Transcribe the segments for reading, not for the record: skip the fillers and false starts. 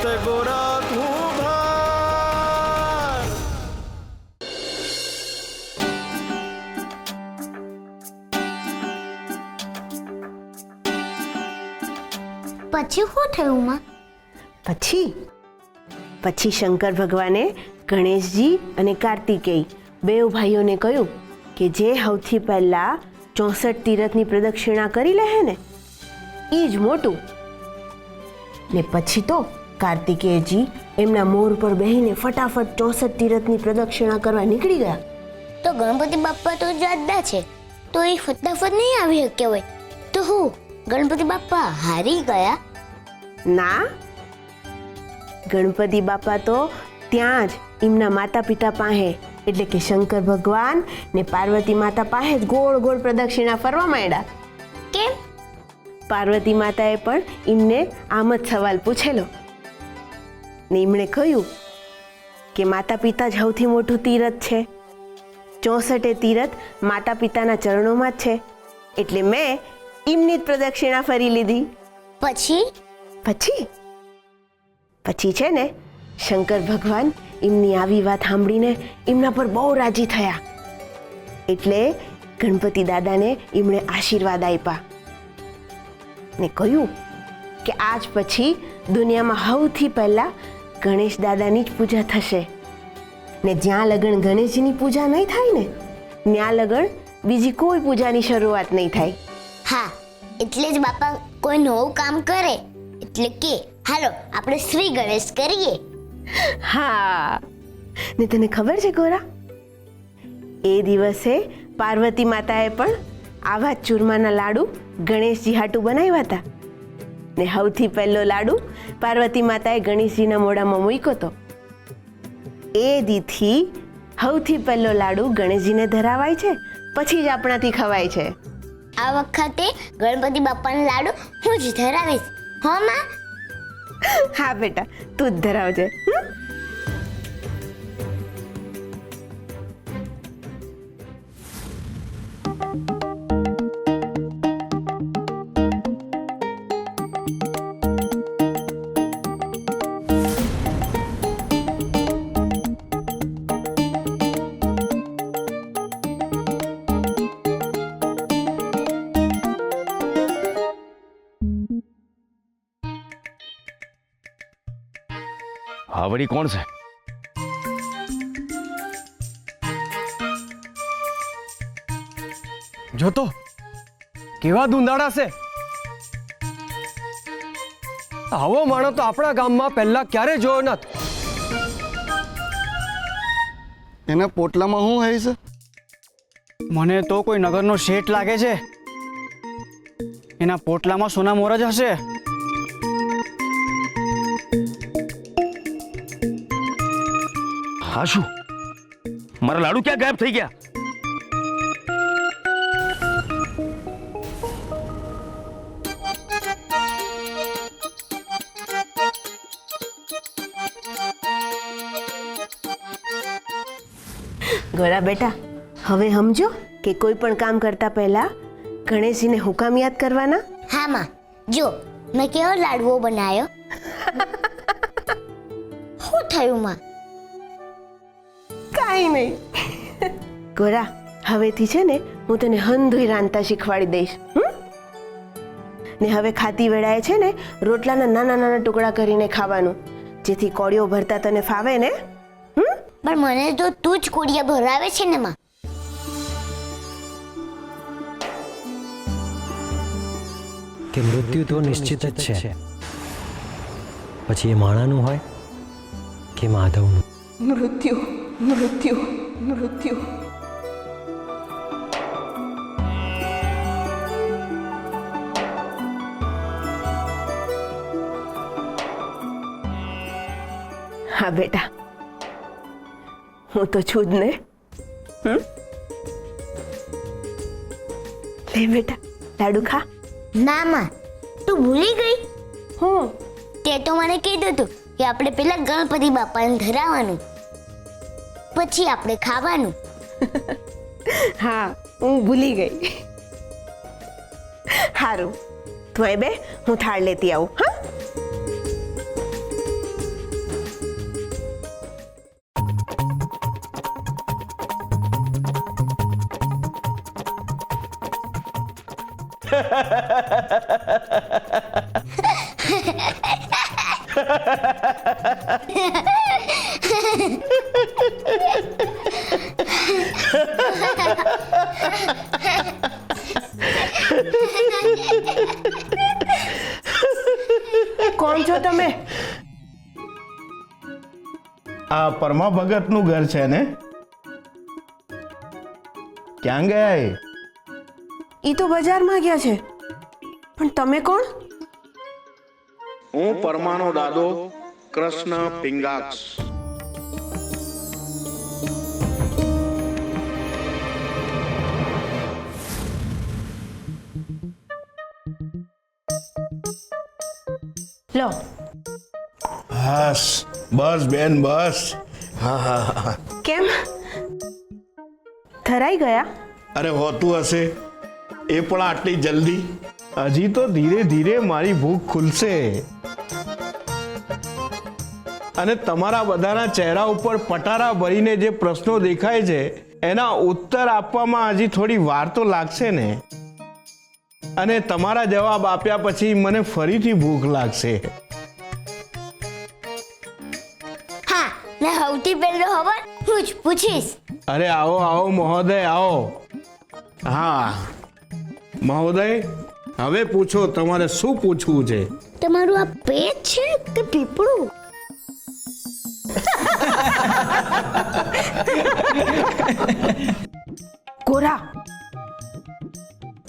તે ગોરા તું ભાર. પછી શું થયું માં? પછી શંકર ભગવાને ગણેશજી અને કાર્તિકેય બે ભાઈઓને કહ્યું કે જે સૌથી પહેલા 64 તીરથની પ્રદક્ષિણા કરી લે ને એ જ મોટું. ને પછી તો કાર્તિકેયજી એમના મોર પર બેહીને ફટાફટ 64 તીરથની પ્રદક્ષિણા કરવા નીકળી ગયા. તો ગણપતિ બાપ્પા તો જાદા છે, તો એ ફટાફટ નહીં આવી શક્યા હોય. તો હું ગણપતિ બાપ્પા હારી ગયા? ના, ગણપતિ બાપા તો ત્યાં જ એમના માતા પિતા પાસે એટલે કે શંકર ભગવાન ને પાર્વતી માતા પાસે જ ગોળ ગોળ પ્રદક્ષિણા ફરવા માંડ્યા. કેમ? પાર્વતી માતાએ પણ એમને આમ જ સવાલ પૂછેલો ને એમણે કહ્યું કે માતા પિતા જ સૌથી મોટું તીરથ છે. 64 તીરથ માતા પિતાના ચરણોમાં જ છે, એટલે મેં એમની જ પ્રદક્ષિણા ફરી લીધી. પછી છે ને શંકર ભગવાન એમની આવી વાત સાંભળીને એમના પર બહુ રાજી થયા, એટલે ગણપતિ દાદાને એમણે આશીર્વાદ આપ્યા ને કહ્યું કે આજ પછી દુનિયામાં સૌથી પહેલા ગણેશ દાદાની જ પૂજા થશે ને જ્યાં લગન ગણેશજીની પૂજા નહીં થાય ને ત્યાં લગન બીજી કોઈ પૂજાની શરૂઆત નહીં થાય. હા, એટલે જ બાપા કોઈ નવું કામ કરે એટલે કે હાલો આપણે શ્રી ગણેશ કરીએ. હા, ને તને ખબર છે ગોરા, એ દિવસે પાર્વતી માતાએ પણ આવા જ ચૂરમાના લાડુ ગણેશજી હાટુ બનાવ્યા હતા ને સૌથી પહેલો લાડુ પાર્વતી માતાએ ગણેશજીના મોઢામાં મૂક્યો હતો. એ દીથી સૌથી પહેલો લાડુ ગણેશજીને ધરાવાય છે, પછી જ આપણાથી ખવાય છે. આ વખતે ગણપતિ બાપ્પાનો લાડુ હું જ ધરાવીશ. હો માં? હા બેટા, તું જ ધરાવજે. આ વળી કોણ છે? જોતો કેવા દુંદાળા છે. આવો માણસ તો આપણા ગામમાં પહેલા ક્યારે જોયો નથી. એના પોટલામાં શું હોય છે? મને તો કોઈ નગરનો શેઠ લાગે છે. એના પોટલામાં સોના મોર જ હશે. હા, શું મારા લાડુ ક્યાં ગાયબ થઈ ગયા? ગોરા બેટા, હવે સમજો કે કોઈ પણ કામ કરતા પહેલા ગણેશજીને હુકામ યાદ કરવાના. હા માં, જો મેં કેવો લાડવો બનાવ્યો. શું થયું માં? કાંઈ નહીં. ગોરા, હવેથી છે ને હું તને હંધુય રાંધતા શીખવાડી દઈશ. ને હવે ખાતી વેળાએ છે ને રોટલાના નાના નાના ટુકડા કરીને ખાવાનું, જેથી કોળીઓ ભરતા તને ફાવે ને. પણ મને તો તું જ કોડિયા ભરાવે છે ને માં. કે મૃત્યુ તો નિશ્ચિત જ છે, પછી એ માણાનું હોય કે માધવનું. મૃત્યુ મૃત્યુ મૃત્યુ. હા બેટા, હું તો છું જ ને. લે બેટા, લાડુ ખા. ના માં, તું ભૂલી ગઈ? હું તે તો મને કીધું હતું કે આપણે પેલા ગણપતિ બાપાને ધરાવવાનું, પછી આપણે ખાવાનું. હા, હું ભૂલી ગઈ. સારું, તું એ બે, હું થાળ લેતી આવું. હા. કોણ છો તમે? આ પરમા ભગતનું ઘર છે ને? ક્યાં ગયા એ? ઈ તો બજારમાં ગયા છે. પણ તમે કોણ? હું પરમાનો દાદો કૃષ્ણ પિંગાક્ષ. લો. બસ બસ બેન બસ. કેમ થરાઈ ગયા? અરે હોતું હશે, એ પણ આટલી જલ્દી? હજી તો ધીરે ધીરે મારી ભૂખ ખુલશે. અને તમારા બધાના ચહેરા ઉપર પટારા ભરીને જે પ્રશ્નો દેખાય છે એના ઉત્તર આપવામાં હજી થોડી વાર તો લાગશે ને. અને તમારા જવાબ આપ્યા પછી મને ફરીથી ભૂખ લાગશે. હા, ને સૌથી પહેલો ખબર હું જ પૂછીશ. અરે આવો આવો મહોદય આવો. હા મહોદય, હવે પૂછો તમારે શું પૂછવું છે? તમારું આ પેટ છે કે પીપળું? ગોરા,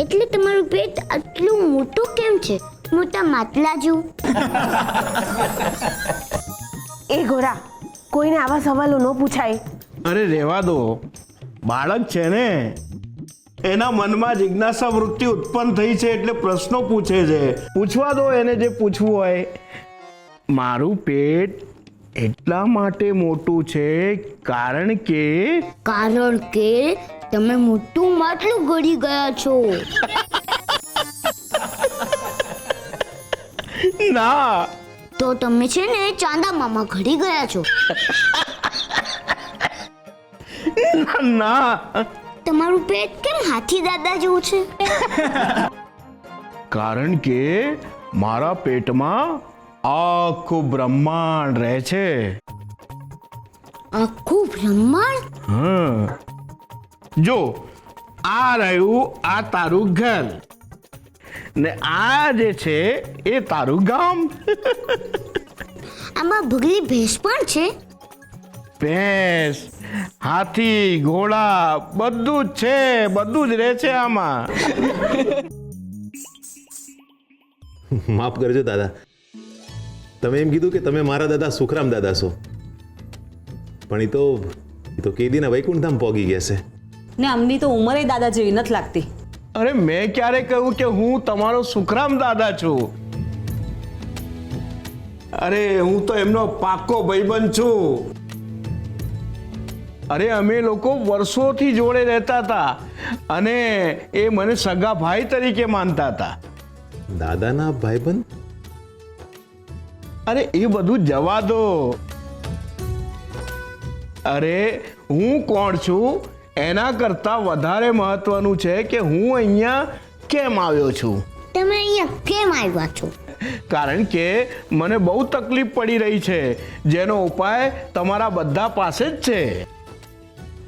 એટલે તમારું પેટ આટલું મોટું કેમ છે? મોટા માટલા જેવું? એ ગોરા, કોઈને આવા સવાલો ન પૂછાય. અરે રહેવા દો, બાળક છે ને, એના મનમાં જિજ્ઞાસા વૃત્તિ ઉત્પન્ન થઈ છે એટલે પ્રશ્નો પૂછે છે. પૂછવા દો એને જે પૂછવું હોય. મારું પેટ એટલા માટે મોટું છે કારણ કે તમે મોટું માટલું ગળી ગયા છો. ના તો તમે છે ને ચાંદા મામા ઘડી ગયા છો. ના, તમારું પેટ કેમ હાથી દાદા જેવું છે? કારણ કે મારા પેટમાં આખું બ્રહ્માંડ રહે છે. આખું બ્રહ્માંડ? હા, જો આ રહ્યું આ તારું ઘર ને આ જે છે એ તારું ગામ. આમાં ભગલી ભેંસ પણ છે? ભેંસ, હાથી, ઘોડા બધું જ છે, બધું જ રહે છે આમાં. માફ કરજો દાદા, તમે એમ કીધું કે તમે મારા દાદા સુખરામ દાદા છો, પણ એ તો કેદીના વૈકુંઠધામ પોગી ગયા છે. ને અમની તો ઉંમરે દાદા જેવી નથી લાગતી. અરે મેં ક્યારે કહ્યું કે હું તમારો સુખરામ દાદા છું? અરે હું તો એમનો પાક્કો ભાઈબંધ છું. અરે અમે લોકો વર્ષોથી જોડે રહેતા હતા અને એ મને સગા ભાઈ તરીકે માનતા હતા. દાદાના ભાઈબંધ? અરે એ બધું જવા દો. અરે હું કોણ છું એના કરતા વધારે મહત્વનું છે કે હું અહીંયા કેમ આવ્યો છું. તમે અહીંયા કેમ આવ્યા છો? કારણ કે મને બહુ તકલીફ પડી રહી છે જેનો ઉપાય તમારા બધા પાસે જ છે.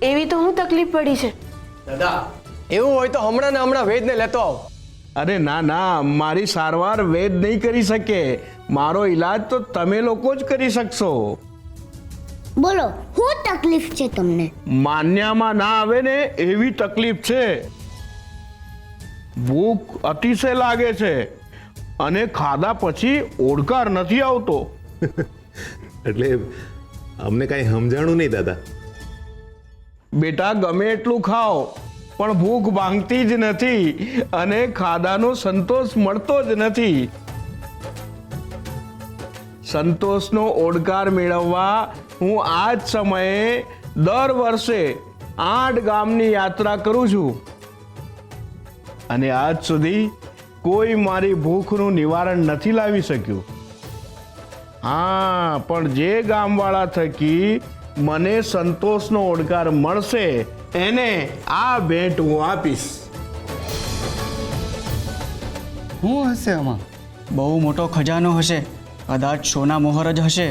એવી તો હું તકલીફ પડી છે. દાદા, એવું હોય તો હમણાં ને હમણાં વેદને લેતો આવ. અરે ના ના, મારી સારવાર વેદ નહીં કરી શકે. મારો ઈલાજ તો તમે લોકો જ કરી શકશો. બોલો, શું તકલીફ છે તમને? માન્યામાં ના આવે ને એવી તકલીફ છે. ભૂખ અતિશય લાગે છે અને ખાધા પછી ઓડકાર નથી આવતો. એટલે અમને કાંઈ સમજાણું નહીં દાદા. બેટા, ગમે એટલું ખાઓ પણ ભૂખ ભાંગતી જ નથી અને ખાધાનો સંતોષ મળતો જ નથી. સંતોષનો ઓડકાર મેળવવા હું આ જ સમયે દર વર્ષે 8 ગામની યાત્રા કરું છું અને આજ સુધી કોઈ મારી ભૂખનું નિવારણ નથી લાવી શક્યું. હા, પણ જે ગામવાળા થકી મને સંતોષનો ઓડકાર મળશે એને આ ભેટ હું આપીશ. શું હશે આમાં? બહુ મોટો ખજાનો હશે, કદાચ સોના મોહર જ હશે.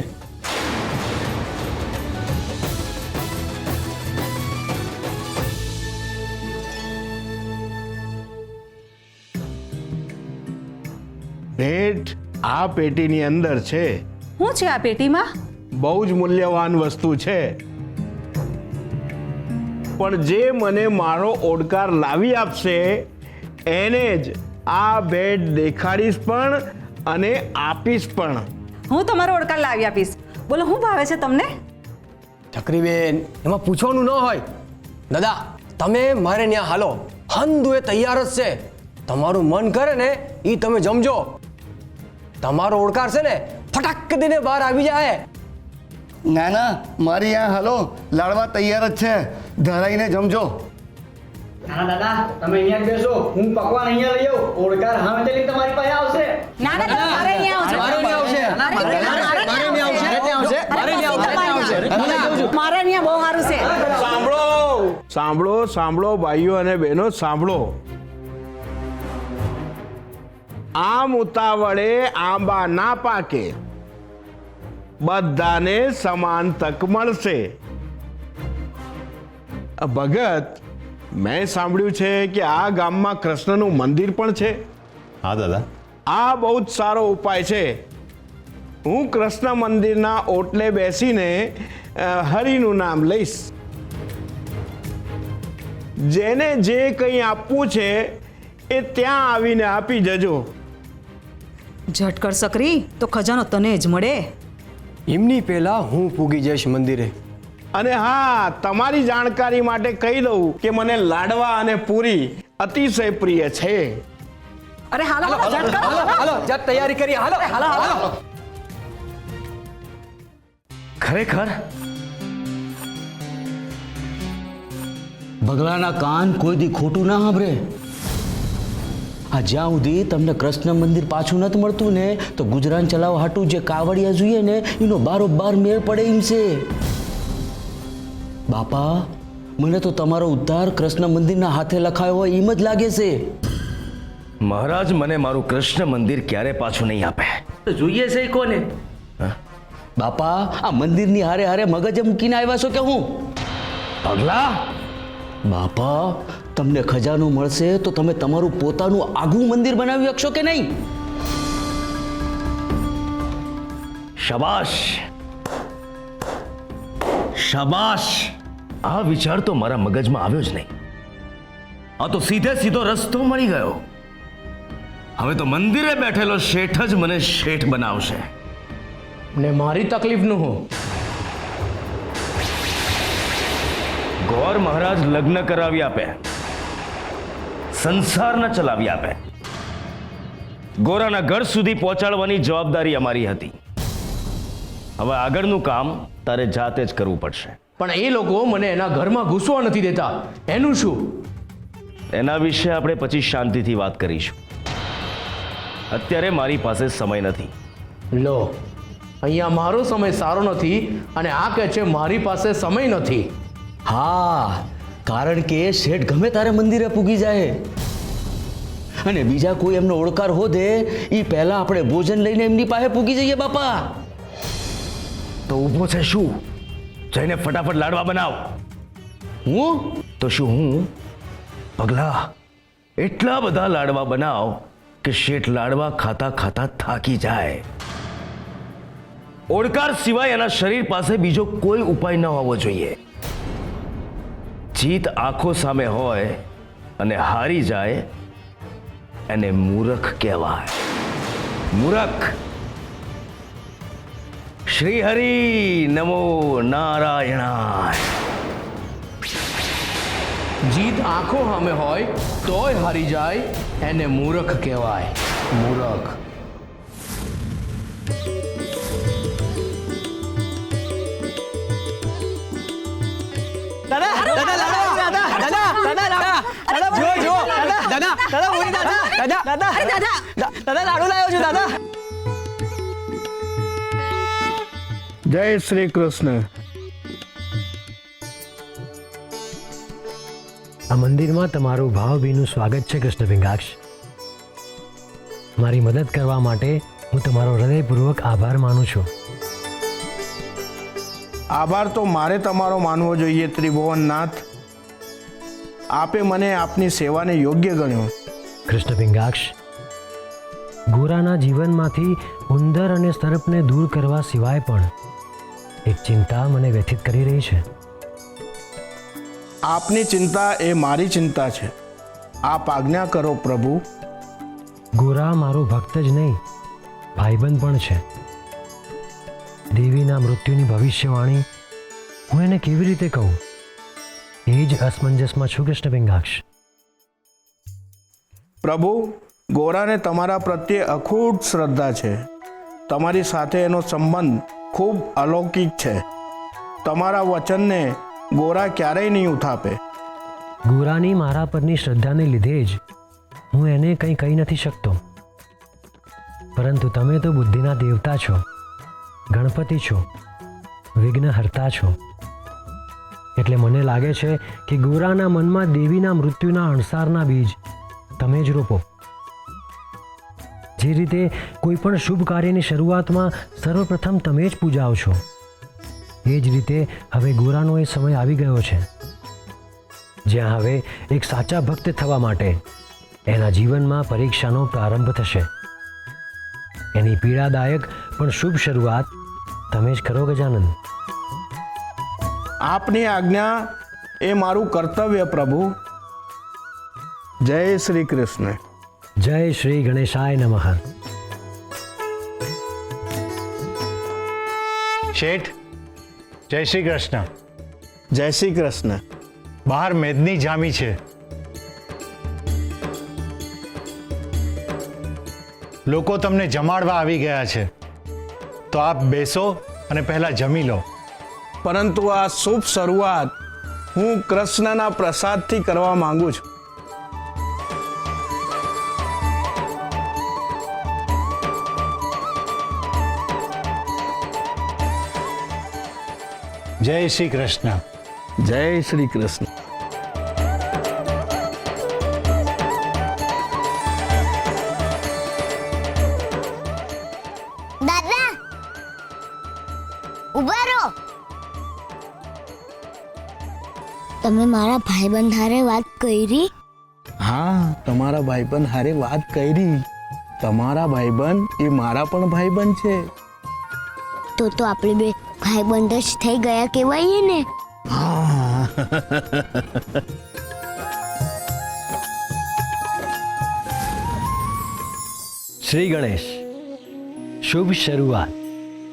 ભેટ આ પેટીની અંદર છે. શું છે આ પેટીમાં? બહુ જ મૂલ્યવાન વસ્તુ છે, પણ જે મને મારો ઓડકાર લાવી આપશે એને જ આ ભેટ દેખાડીશ પણ અને આપીશ પણ. હું તમારો ઓળકાર લાવી આપીશ. બોલો, શું ભાવે છે તમને? ચક્રીબેન, એમાં પૂછવાનું ન હોય. દાદા, તમે મારે ત્યાં હાલો, હંધુ એ તૈયાર જ છે. તમારું મન કરે ને એ તમે જમજો. તમારો ઓળકાર છે ને ફટાક દઈને બહાર આવી જાય. ના ના, મારી અહીંયા હાલો, લાડવા તૈયાર જ છે, ધરાઈને જમજો. ના દાદા, તમે અહીંયા જ બેસો, હું પકવાન અહીંયા લઈ આવું. ઓળકાર હા તેલી તમારી પાસે આવશે. ના ના, મારે અહીંયા આવશે. મારે અહીંયા બહુ સારું છે. સાંભળો સાંભળો સાંભળો ભાઈઓ અને બહેનો, સાંભળો. આમ ઉતાવળે આંબા ના પાકે, બધાને સમાન તક મળશે. ભગત, મેં સાંભળ્યું છે કે આ ગામમાં કૃષ્ણનું મંદિર પણ છે. હા દાદા. આ બહુ જ સારો ઉપાય છે. હું કૃષ્ણ મંદિરના ઓટલે બેસીને હરિનું નામ લઈશ. જેને જે કંઈ આપવું છે એ ત્યાં આવીને આપી જજો. ઝટકર સકરી, તો ખજાનો તને જ મળે. એમની પહેલા હું પૂગી જઈશ મંદિરે. અને હા, તમારી જાણકારી માટે કહી દઉં કે મને લાડવા અને પૂરી અતિશય પ્રિય છે. અરે હાલો હાલો, ઝટકર હાલો. હાલો, જટ તૈયારી કરી. હાલો હાલો હાલો. ખરેખર બગલાના કાન કોઈ દી ખોટું ના સાંભળે. આ જ્યાં સુધી તમને કૃષ્ણ મંદિર પાછું નથી મળતું ને, તો ગુજરાન ચલાવવા હાટું જે કાવડિયા જોઈએ ને એનો બારોબાર મેળ પડે એમ છે. બાપા, મને તો તમારો ઉદ્ધાર કૃષ્ણ મંદિરના હાથે લખાયો હોય એમ જ લાગે છે. મહારાજ મને મારું કૃષ્ણ મંદિર ક્યારે પાછું નહીં આપે. જોઈએ છે કોને? બાપા, આ મંદિરની હારે હારે મગજ મૂકીને આવ્યા છો કે હું? પગલા, બાપા, તમને ખજાનો મળશે તો તમે તમારું પોતાનું આગવું મંદિર બનાવી શકશો કે નહીં? શાબાશ શાબાશ. આ વિચાર તો મારા મગજમાં આવ્યો જ નહીં. આ તો સીધો રસ્તો મળી ગયો. હવે તો મંદિરે બેઠેલો શેઠ જ મને શેઠ બનાવશે. ને મારી તકલીફનું હું? ગોર મહારાજ લગ્ન કરાવી આપે, સંસાર ન ચલાવી આપે. ગોરાના ઘર સુધી પહોંચાડવાની જવાબદારી અમારી હતી. હવે આગળનું કામ તારે જાતે જ કરવું પડશે. પણ એ લોકો મને એના ઘરમાં ઘૂસવા નથી દેતા. એનું શું? એના વિશે આપણે પછી શાંતિથી વાત કરીશું. અત્યારે મારી પાસે સમય નથી. લો, અહીંયા મારો સમય સારો નથી અને આ કહે છે મારી પાસે સમય નથી. હા, કારણ કે શેઠ ગમે તારે મંદિરે પૂગી જાય અને બીજા કોઈ એમનો ઓળકાર હોદે એ પહેલા આપણે ભોજન લઈને એમની પાસે પૂગી જઈએ. બાપા, તો ઊભો છે શું? જઈને ફટાફટ લાડવા બનાવ. હું તો શું હું પગલા એટલા બધા લાડવા બનાવ કે શેઠ લાડવા ખાતા ખાતા થાકી જાય. ઓડકાર સિવાય એના શરીર પાસે બીજો કોઈ ઉપાય ન હોવો જોઈએ. જીત આંખો સામે હોય અને હારી જાય એને મૂરખ કહેવાય. મૂરખ. શ્રી હરિ નમો નારાયણાય. જીત આંખો સામે હોય તોય હારી જાય એને મૂર્ખ કહેવાય. મૂર્ખ. જય શ્રી કૃષ્ણ. આ મંદિરમાં તમારું ભાવભીનું સ્વાગત છે કૃષ્ણ પિંગાક્ષ. મારી મદદ કરવા માટે હું તમારો હૃદયપૂર્વક આભાર માનું છું. આભાર તો મારે તમારો માનવો જોઈએ ત્રિભુવનનાથ. આપે મને આપની સેવાને યોગ્ય ગણ્યો. કૃષ્ણ પિંગાક્ષ, ગોરાના જીવનમાંથી ઉંદર અને સર્પને દૂર કરવા સિવાય પણ એક ચિંતા મને વ્યથિત કરી રહી છે. આપની ચિંતા એ મારી ચિંતા છે. આપ આજ્ઞા કરો પ્રભુ. ગોરા મારો ભક્ત જ નહીં, ભાઈબંધ પણ છે. દેવીના મૃત્યુની ભવિષ્યવાણી હું એને કેવી રીતે કહું, એ જ અસમંજસમાં છું કૃષ્ણ પિંગાક્ષ. પ્રભુ, ગોરાને તમારા પ્રત્યે અખૂટ શ્રદ્ધા છે. તમારી સાથે એનો સંબંધ ખૂબ અલૌકિક છે. તમારા વચનને ગોરા ક્યારેય નહીં ઉથાપે. ગોરાની મારા પરની શ્રદ્ધાને લીધે જ હું એને કંઈ કહી નથી શકતો. પરંતુ તમે તો બુદ્ધિના દેવતા છો, ગણપતિ છો, વિઘ્નહર્તા છો. એટલે મને લાગે છે કે ગોરાના મનમાં દેવીના મૃત્યુના અણસારના બીજ તમે જ રોપો. જે રીતે કોઈ પણ શુભ કાર્યની શરૂઆતમાં સર્વપ્રથમ તમે જ પૂજાઓ છો, એ જ રીતે હવે ગોરાનો એ સમય આવી ગયો છે જ્યાં હવે એક સાચા ભક્ત થવા માટે એના જીવનમાં પરીક્ષાનો પ્રારંભ થશે. એની પીડાદાયક પણ શુભ શરૂઆત તમે જ કરો ગજાનંદ. આપની આજ્ઞા એ મારું કર્તવ્ય પ્રભુ. જય શ્રી કૃષ્ણ. જય શ્રી ગણેશાય નમઃ. શેઠ, જય શ્રી કૃષ્ણ. જય શ્રી કૃષ્ણ. બહાર મેદની જામી છે. લોકો તમને જમાડવા આવી ગયા છે, તો આપ બેસો અને પહેલા જમી લો. પરંતુ આ શુભ શરૂઆત હું કૃષ્ણના પ્રસાદથી કરવા માંગુ છું. જય શ્રી કૃષ્ણ. જય શ્રી કૃષ્ણ. દાદા, ઉભા રહો. તમે મારા ભાઈબંધ હારે વાત કરી? હા, તમારા ભાઈબંધ હારે વાત કરી. તમારા ભાઈબંધ એ મારા પણ ભાઈબંધ છે. તો આપણે બે ભાઈબંધ જ થઈ ગયા કહેવાય ને. શ્રી ગણેશ, શુભ શરૂઆત.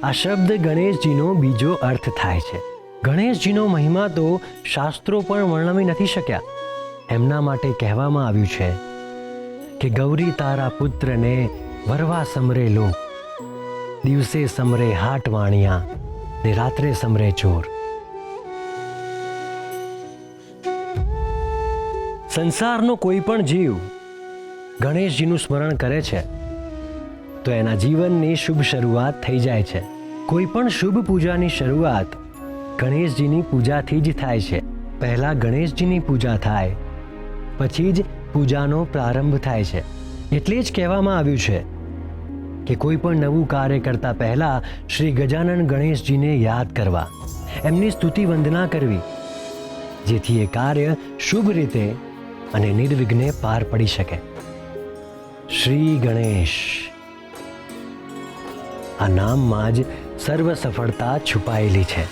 આ શબ્દ ગણેશજીનો બીજો અર્થ થાય છે. ગણેશજીનો મહિમા તો શાસ્ત્રો પણ વર્ણવી નથી શક્યા. એમના માટે કહેવામાં આવ્યું છે કે ગૌરી તારા પુત્રને વરવા સમરે લોક, દિવસે સમરે હાટ વાણિયા ને રાત્રે સમરે ચોર. સંસારનો કોઈ પણ જીવ ગણેશજીનું સ્મરણ કરે છે તો એના જીવનની શુભ શરૂઆત થઈ જાય છે. કોઈ પણ શુભ પૂજાની શરૂઆત ગણેશજીની પૂજાથી જ થાય છે. પહેલા ગણેશજીની પૂજા થાય, પછી જ પૂજાનો પ્રારંભ થાય છે. એટલે જ કહેવામાં આવ્યું છે કે કોઈ પણ નવું કાર્ય કરતા પહેલા શ્રી ગજાનન ગણેશજીને યાદ કરવા, એમની સ્તુતિ વંદના કરવી, જેથી એ કાર્ય શુભ રીતે અને નિર્વિઘ્ને પાર પડી શકે. શ્રી ગણેશ, આ નામમાં જ સર્વ સફળતા છુપાયેલી છે.